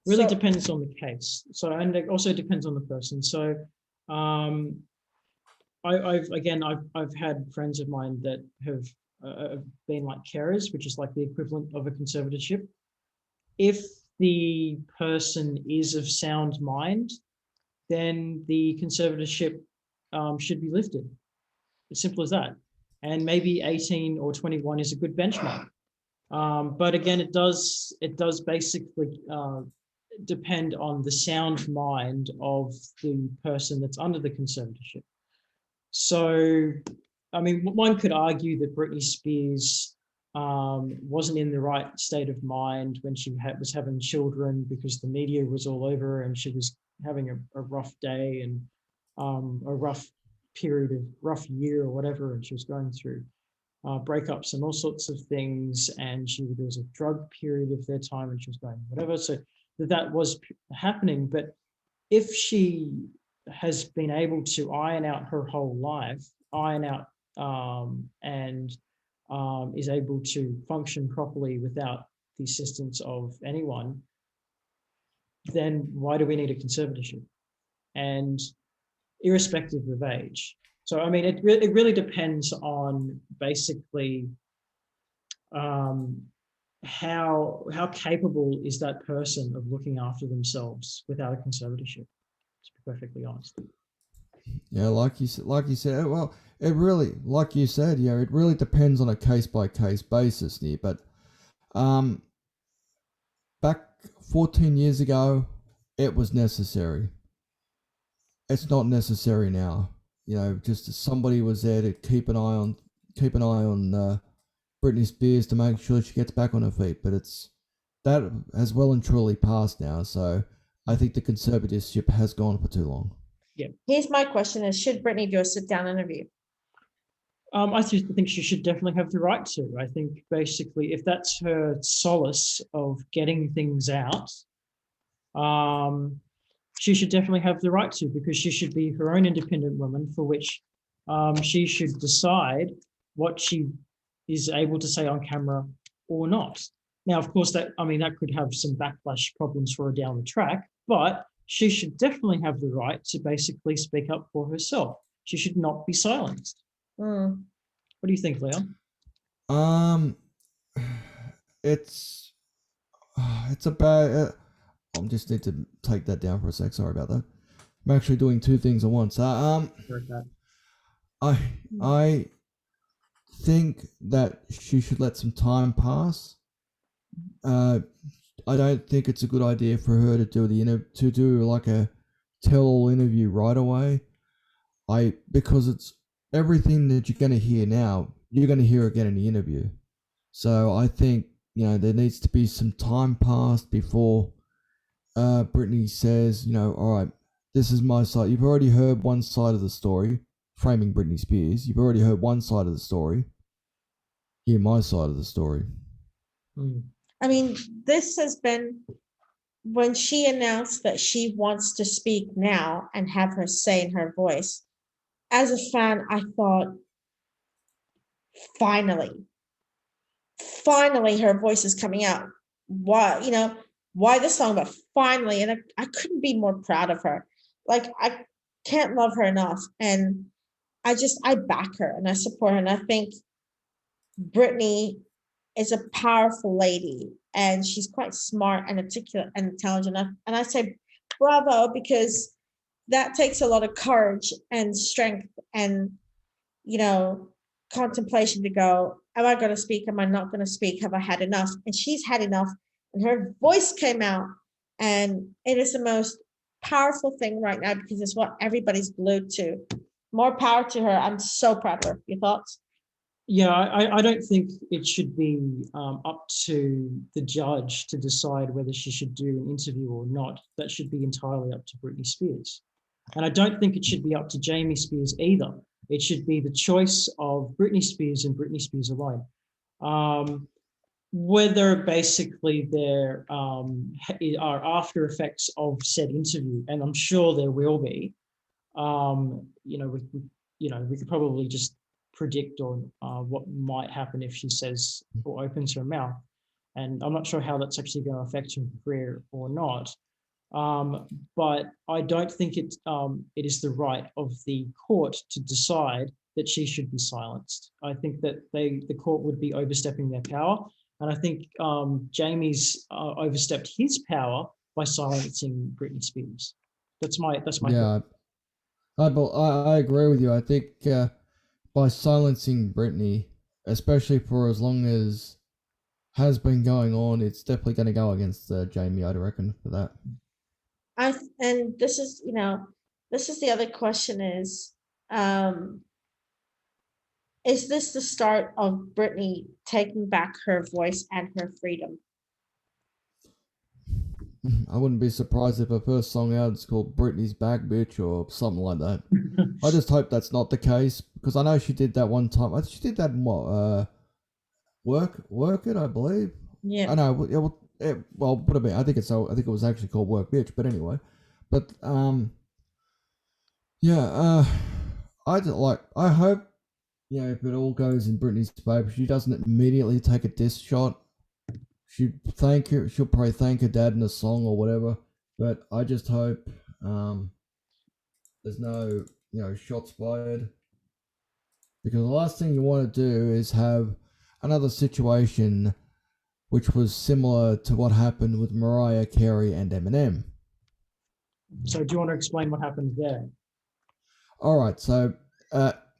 Really so- depends on the case. So, and it also depends on the person. So, I've had friends of mine that have been like carers, which is like the equivalent of a conservatorship. If the person is of sound mind, then the conservatorship should be lifted. As simple as that. And maybe 18 or 21 is a good benchmark. But again, it does basically depend on the sound mind of the person that's under the conservatorship. So, I mean, one could argue that Britney Spears wasn't in the right state of mind when she was having children, because the media was all over her and she was having a rough day and a rough year or whatever, and she was going through breakups and all sorts of things, and there was a drug period of their time and she was going whatever, so that was happening. But if she has been able to iron out her whole life, and is able to function properly without the assistance of anyone, then why do we need a conservatorship? And irrespective of age. So, I mean, it really depends on basically how capable is that person of looking after themselves without a conservatorship, to be perfectly honest. Yeah, like you said, well, it really, like you said, it really depends on a case by case basis here. But back 14 years ago, it was necessary. It's not necessary now. Just somebody was there to keep an eye on Britney Spears to make sure she gets back on her feet. But that has well and truly passed now. So I think the conservatorship has gone for too long. Yeah. Here's my question: is should Britney do a sit-down interview? I think she should definitely have the right to. I think basically, if that's her solace of getting things out, she should definitely have the right to, because she should be her own independent woman, for which she should decide what she is able to say on camera or not. Now, of course, that could have some backlash problems for her down the track, but she should definitely have the right to basically speak up for herself. She should not be silenced. Mm. What do you think, Leon? It's a bad. I just need to take that down for a sec. Sorry about that. I'm actually doing two things at once. I think that she should let some time pass. I don't think it's a good idea for her to do like a tell-all interview right away. Because it's everything that you're going to hear now, you're going to hear again in the interview. So I think there needs to be some time passed before Britney says, all right, this is my side. You've already heard one side of the story, framing Britney Spears. You've already heard one side of the story. Hear my side of the story. I mean, this has been when she announced that she wants to speak now and have her say in her voice. As a fan, I thought, finally her voice is coming out. Why this song, but finally, and I couldn't be more proud of her. Like, I can't love her enough, and I back her and I support her, and I think Britney is a powerful lady, and she's quite smart and articulate and intelligent, and I say bravo, because that takes a lot of courage and strength and contemplation to go, am I going to speak? Am I not going to speak? Have I had enough? And she's had enough, and her voice came out, and it is the most powerful thing right now because it's what everybody's glued to. More power to her. I'm so proud of her. Your thoughts? Yeah, I don't think it should be up to the judge to decide whether she should do an interview or not. That should be entirely up to Britney Spears. And I don't think it should be up to Jamie Spears either. It should be the choice of Britney Spears and Britney Spears alone. Whether basically there are after effects of said interview, and I'm sure there will be, we could probably just predict on what might happen if she says or opens her mouth. And I'm not sure how that's actually going to affect her career or not. But I don't think it is the right of the court to decide that she should be silenced. I think that the court would be overstepping their power. And I think Jamie's overstepped his power by silencing Britney Spears. That's my yeah. I agree with you. I think by silencing Britney, especially for as long as has been going on, it's definitely going to go against Jamie, I'd reckon, for that. And this is the other question is this the start of Britney taking back her voice and her freedom? I wouldn't be surprised if her first song out is called Britney's Back Bitch or something like that. I just hope that's not the case, because I know she did that one time. She did that in what? Work It, I believe. Yeah. I know. Well, what I mean, I think it was actually called Work Bitch, but anyway. But I hope, if it all goes in Britney's favor, she doesn't immediately take a diss shot. She'll probably thank her dad in a song or whatever. But I just hope there's no shots fired, because the last thing you want to do is have another situation which was similar to what happened with Mariah Carey and Eminem. So do you want to explain what happened there? All right, so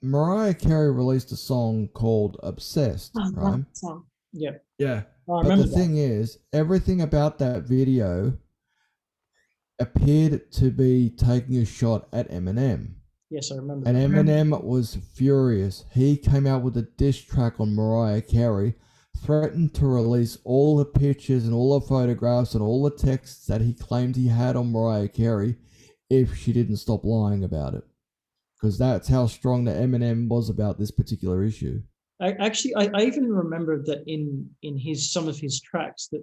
Mariah Carey released a song called Obsessed, right? Song. Yeah. Yeah. I But remember the thing is, everything about that video appeared to be taking a shot at Eminem. Yes, I remember. And Eminem was furious. He came out with a diss track on Mariah Carey, threatened to release all the pictures and all the photographs and all the texts that he claimed he had on Mariah Carey if she didn't stop lying about it. Because that's how strong the Eminem was about this particular issue. I even remember that in some of his tracks that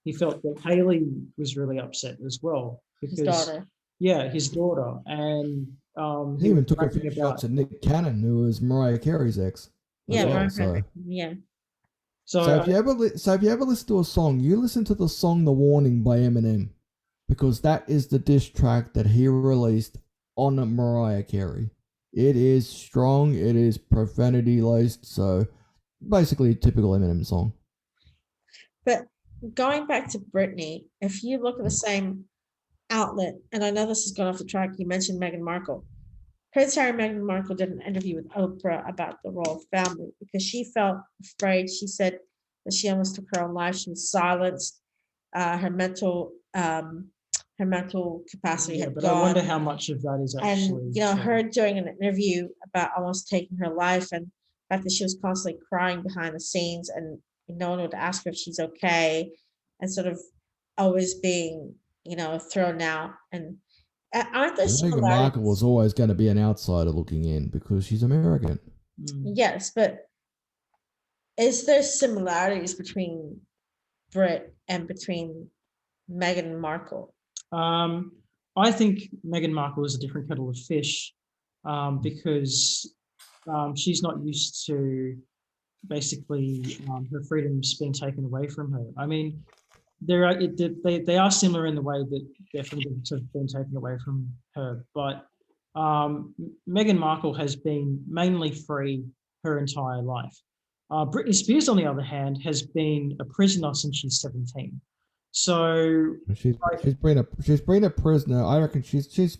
he felt that Haley was really upset as well, because His daughter. Yeah, his daughter, and He he was even took a rapping few about. shots at Nick Cannon, who was Mariah Carey's ex, as Yeah, well. Mariah So, Carey. Yeah. so if you ever listen to a song, you listen to the song "The Warning" by Eminem, because that is the diss track that he released on Mariah Carey. It is strong. It is profanity laced. So, basically, a typical Eminem song. But going back to Britney, if you look at the same outlet, and I know this is going off the track, you mentioned Meghan Markle. Prince Harry and Meghan Markle did an interview with Oprah about the royal family because she felt afraid. She said that she almost took her own life. She was silenced. Her mental capacity Yeah, had but I wonder gone. how much of that is And actually true. her doing an interview about almost taking her life, and the fact that she was constantly crying behind the scenes, and no one would ask her if she's okay, and sort of always being thrown out. And aren't there Meghan Markle was similarities? always going to be an outsider looking in because she's American. Yes, but is there similarities between Brit and between Meghan Markle? I think Meghan Markle is a different kettle of fish because she's not used to basically her freedoms being taken away from her. I mean, they are similar in the way that their freedoms have been taken away from her, but Meghan Markle has been mainly free her entire life. Britney Spears, on the other hand, has been a prisoner since she's 17. So She's been a prisoner. I reckon she's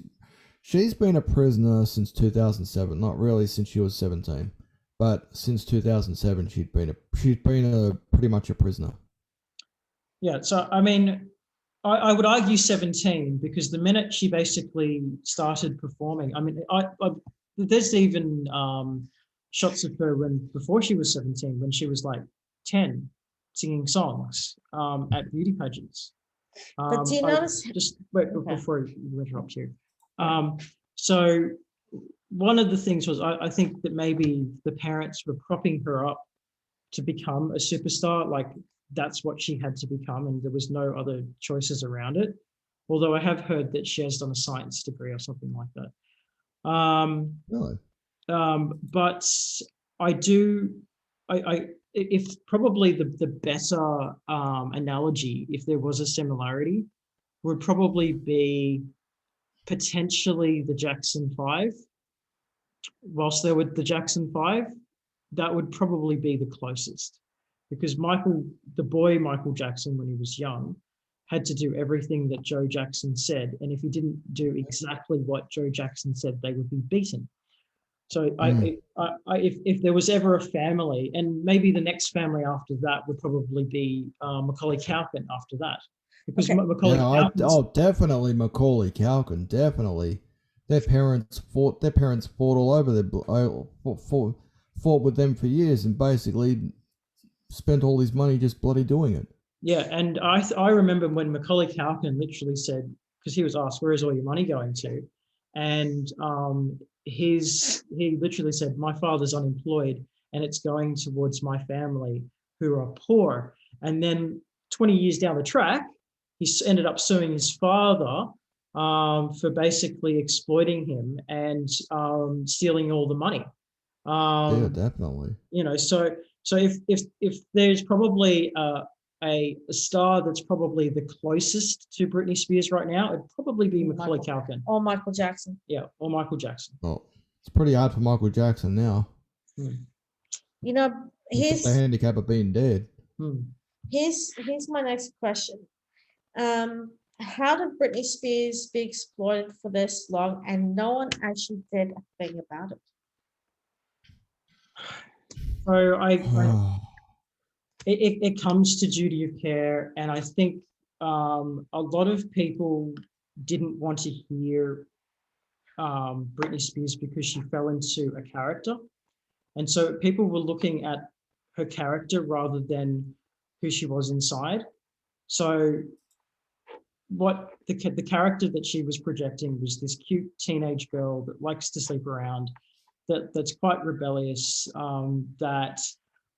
been a prisoner since 2007. Not really since she was 17, but since 2007 she's been pretty much a prisoner. yeah, so I mean, I would argue 17 because the minute she basically started performing, I mean, there's even shots of her before she was 17, when she was like 10, singing songs at beauty pageants. But do you notice? Just wait Okay. before you interrupt you. So one of the things was I think that maybe the parents were propping her up to become a superstar, like that's what she had to become, and there was no other choices around it. Although I have heard that she has done a science degree or something like that. Really? But if probably the better analogy, if there was a similarity, would probably be potentially the Jackson 5. Whilst there were the Jackson 5, that would probably be the closest, because the boy Michael Jackson, when he was young, had to do everything that Joe Jackson said, and if he didn't do exactly what Joe Jackson said, they would be beaten. So if there was ever a family, and maybe the next family after that would probably be Macaulay Culkin after that, because Okay. Macaulay Culkin. Definitely Macaulay Culkin. Definitely, their parents fought all over fought with them for years, and basically spent all his money just bloody doing it. Yeah, and I remember when Macaulay Culkin literally said, because he was asked, "Where is all your money going to?" And he literally said, "My father's unemployed, and it's going towards my family who are poor." And then 20 years down the track, he ended up suing his father for basically exploiting him and stealing all the money. Yeah, definitely. So if there's probably a star that's probably the closest to Britney Spears right now, it'd probably be Macaulay Culkin. Or Michael Jackson. Yeah, or Michael Jackson. Well, it's pretty hard for Michael Jackson now. Here's the handicap of being dead. here's my next question. How did Britney Spears be exploited for this long and no one actually did a thing about it? So it comes to duty of care, and I think a lot of people didn't want to hear Britney Spears because she fell into a character, and so people were looking at her character rather than who she was inside. So what the character that she was projecting was this cute teenage girl that likes to sleep around, that's quite rebellious, that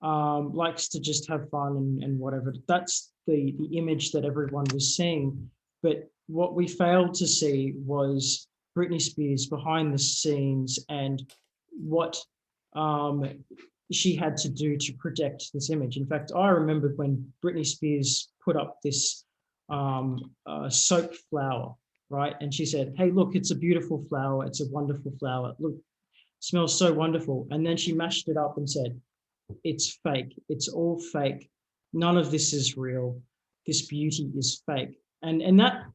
likes to just have fun and whatever. That's the image that everyone was seeing. But what we failed to see was Britney Spears behind the scenes and what she had to do to protect this image. In fact, I remember when Britney Spears put up this soap flower, right? And she said, "Hey, look, it's a beautiful flower. It's a wonderful flower. Look, smells so wonderful." And then she mashed it up and said, "It's fake. It's all fake. None of this is real. This beauty is fake." And that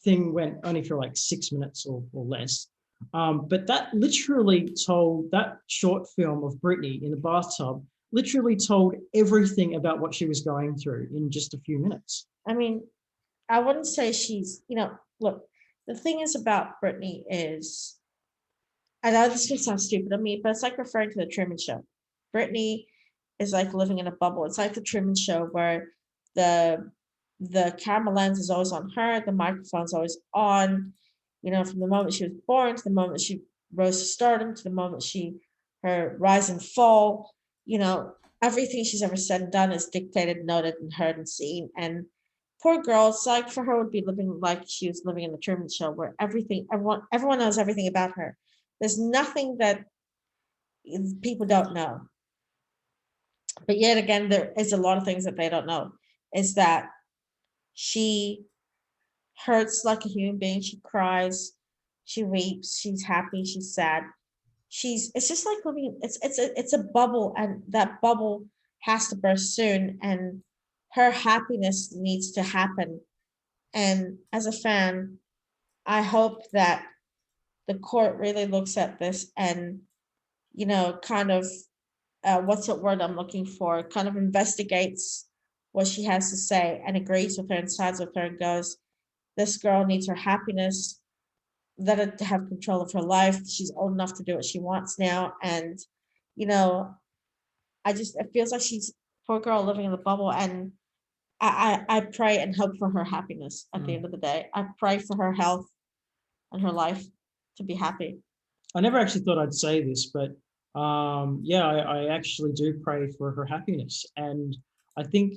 thing went only for like 6 minutes or less. But that literally told, that short film of Britney in the bathtub literally told everything about what she was going through in just a few minutes. I mean, I wouldn't say she's, look, the thing is about Britney is, I know this can sound stupid to me, but it's like referring to the Truman Show. Britney is like living in a bubble. It's like the Truman Show where the camera lens is always on her, the microphone's always on, from the moment she was born to the moment she rose to stardom to the moment her rise and fall, everything she's ever said and done is dictated, noted, and heard and seen. And poor girl, it's like for her would be living like she was living in the Truman Show where everyone knows everything about her. There's nothing that people don't know. But yet again, there is a lot of things that they don't know. Is that she hurts like a human being. She cries, she weeps, she's happy, she's sad. It's just like living. It's a bubble, and that bubble has to burst soon. And her happiness needs to happen. And as a fan, I hope that the court really looks at this and, kind of, what's the word I'm looking for? Kind of investigates what she has to say and agrees with her and sides with her and goes, this girl needs her happiness, let her to have control of her life. She's old enough to do what she wants now. And, it feels like she's poor girl living in the bubble. And I pray and hope for her happiness at the end of the day. I pray for her health and her life to be happy. I never actually thought I'd say this, but I actually do pray for her happiness. And I think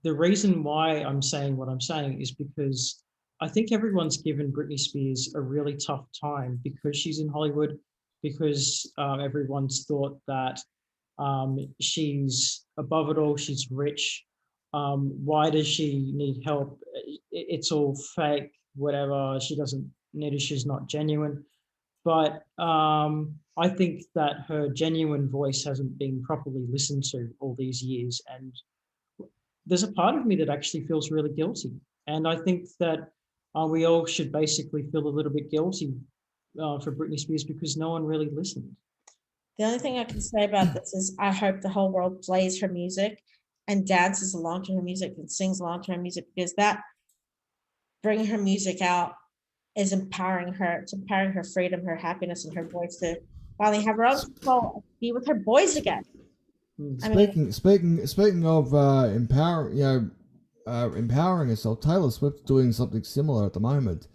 the reason why I'm saying what I'm saying is because I think everyone's given Britney Spears a really tough time because she's in Hollywood, because everyone's thought that she's above it all, she's rich. Why does she need help? It's all fake, whatever. She doesn't need it, she's not genuine. But I think that her genuine voice hasn't been properly listened to all these years. And there's a part of me that actually feels really guilty. And I think that we all should basically feel a little bit guilty for Britney Spears because no one really listened. The only thing I can say about this is I hope the whole world plays her music and dances along to her music and sings along to her music, because that bringing her music out is empowering her. It's empowering her freedom, her happiness, and her voice to finally have her own control, be with her boys again. Speaking of empowering herself, Taylor Swift's doing something similar at the moment.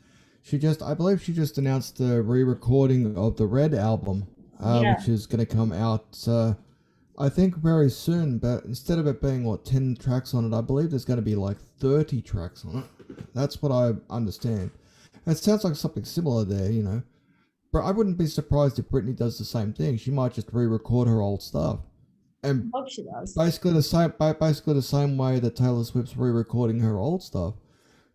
I believe she just announced the re-recording of the Red album, which is going to come out, I think very soon. But instead of it being 10 tracks on it, I believe there's going to be like 30 tracks on it. That's what I understand. It sounds like something similar there, But I wouldn't be surprised if Britney does the same thing. She might just re-record her old stuff. And I hope she does. Basically the same way that Taylor Swift's re-recording her old stuff,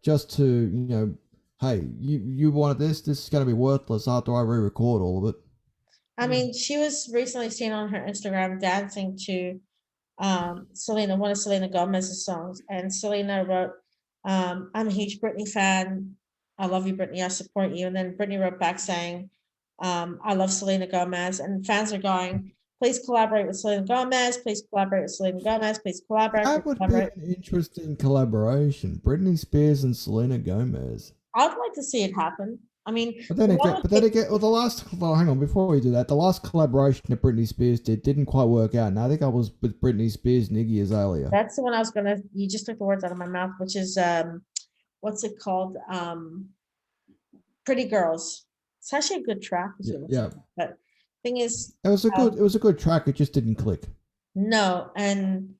just to hey, you wanted this is going to be worthless after I re-record all of it. I mean, she was recently seen on her Instagram dancing to Selena, one of Selena Gomez's songs, and Selena wrote, "I'm a huge Britney fan. I love you, Britney. I support you." And then Britney wrote back saying, "I love Selena Gomez," and fans are going, "Please collaborate with Selena Gomez. Please collaborate with Selena Gomez. Please collaborate." That would be an interesting collaboration. Britney Spears and Selena Gomez. I would like to see it happen. I mean, hang on, before we do that, the last collaboration that Britney Spears didn't quite work out. And I think I was with Britney Spears and Iggy Azalea. That's the one you just took the words out of my mouth, which is, what's it called? Pretty Girls. It's actually a good track. Yeah. But thing is, it was a good track. It just didn't click. No. And,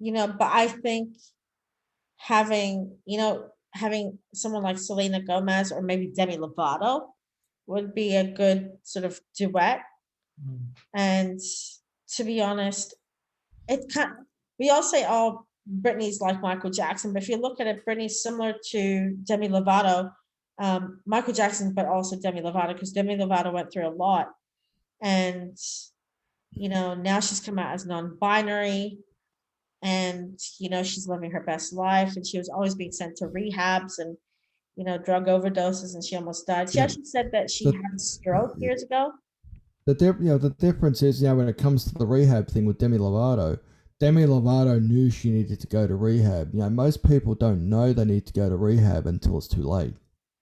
but I think having someone like Selena Gomez or maybe Demi Lovato would be a good sort of duet. Mm. And to be honest, we all say, oh, Britney's like Michael Jackson, but if you look at it, Britney's similar to Demi Lovato, Michael Jackson, but also Demi Lovato, because Demi Lovato went through a lot. And, now she's come out as non-binary, and, she's living her best life, and she was always being sent to rehabs and, drug overdoses, and she almost died. She Yeah. actually said that she The- had a stroke years ago. The difference is, when it comes to the rehab thing with Demi Lovato knew she needed to go to rehab. Most people don't know they need to go to rehab until it's too late.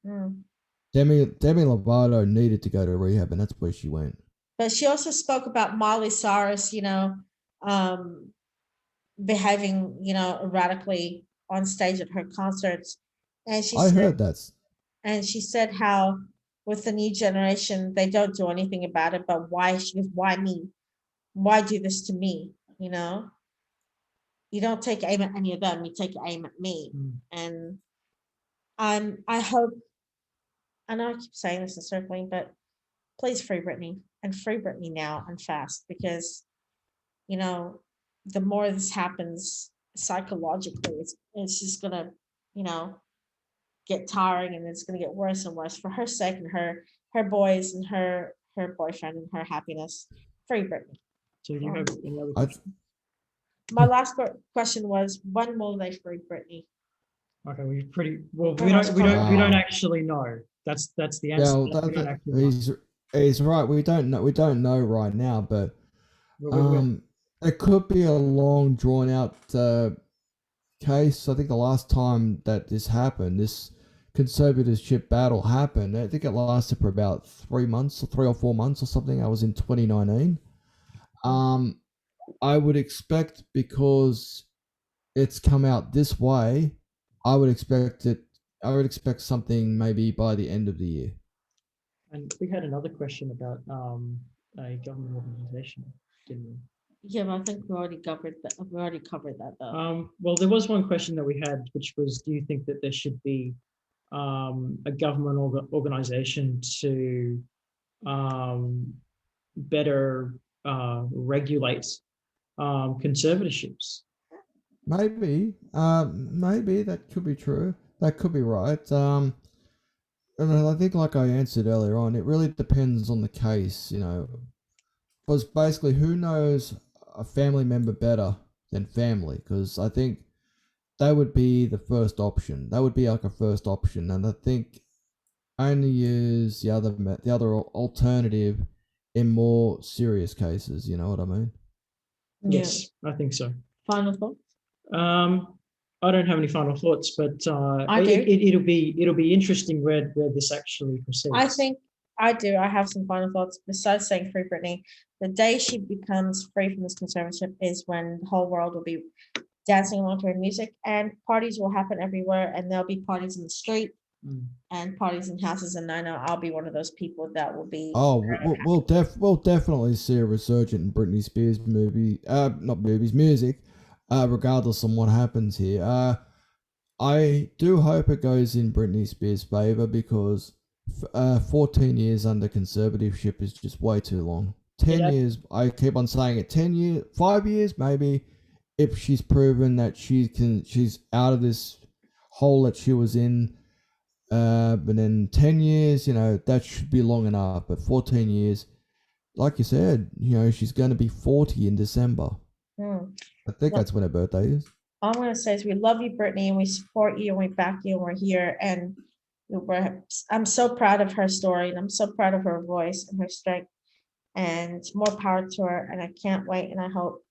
Mm. Demi Lovato needed to go to rehab, and that's where she went. But she also spoke about Miley Cyrus, behaving, erratically on stage at her concerts. And I heard that. and she said how with the new generation, they don't do anything about it, but why? She goes, why me? Why do this to me? You don't take aim at any of them, you take aim at me. Mm. And I hope, I know I keep saying this and circling, but please free Britney, and free Britney now and fast, because the more this happens psychologically, it's just gonna, get tiring, and it's gonna get worse and worse for her sake, and her boys and her boyfriend and her happiness. Free Britney. So do you have any other I, questions? My last question was, when will they free Britney? Okay, we pretty well. Oh, We don't wow. actually know. That's the yeah, answer. well, We don't actually know. he's right. We don't know right now, but it could be a long, drawn out case. I think the last time that this happened, this conservatorship battle happened, I think it lasted for about 3 months, or 3 or 4 months or something. I was in 2019. I would expect, because it's come out this way, I would expect something maybe by the end of the year. And we had another question about a government organization, didn't we? Yeah, but I think we already covered that. Though. Well, there was one question that we had, which was, do you think that there should be a government organization to better regulate conservatorships? Maybe that could be true. That could be right. And I think, like I answered earlier on, it really depends on the case, because basically, who knows a family member better than family? Because I think that would be the first option. That would be like a first option, and I think only use the other alternative in more serious cases. You know what I mean? Yes, I think so. Final thoughts? I don't have any final thoughts, but I do. It'll be interesting where this actually proceeds. I think I do. I have some final thoughts. Besides saying free Britney, the day she becomes free from this conservatorship is when the whole world will be dancing along to her music, and parties will happen everywhere, and there'll be parties in the street and parties in houses. And I know I'll be one of those people that will be. Oh, we'll definitely see a resurgent in Britney Spears music, regardless of what happens here. I do hope it goes in Britney Spears' favor, because 14 years under conservatorship is just way too long. 10 years, I keep on saying it. 10 years, 5 years maybe, if she's proven that she's out of this hole that she was in. But then 10 years, that should be long enough. But 14 years, like you said, she's going to be 40 in December. I think that's when her birthday is. All I'm going to say is we love you, Britney, and we support you, and we back you, and we're here. And I'm so proud of her story, and I'm so proud of her voice and her strength, and more power to her. And I can't wait, and I hope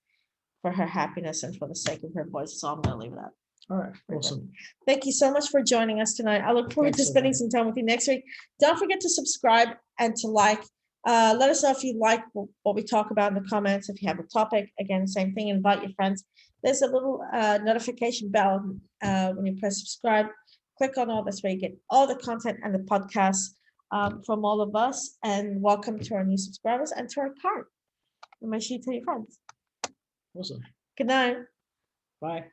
for her happiness and for the sake of her voice. So I'm going to leave it at. All right, awesome. Thank you so much for joining us tonight. I look forward to spending some time with you next week. Don't forget to subscribe and to like. Let us know if you like what we talk about in the comments. If you have a topic, again, same thing, invite your friends. There's a little notification bell when you press subscribe. Click on all this where you get all the content and the podcasts from all of us. And welcome to our new subscribers and to our current. And make sure you tell your friends. Awesome. Good night. Bye.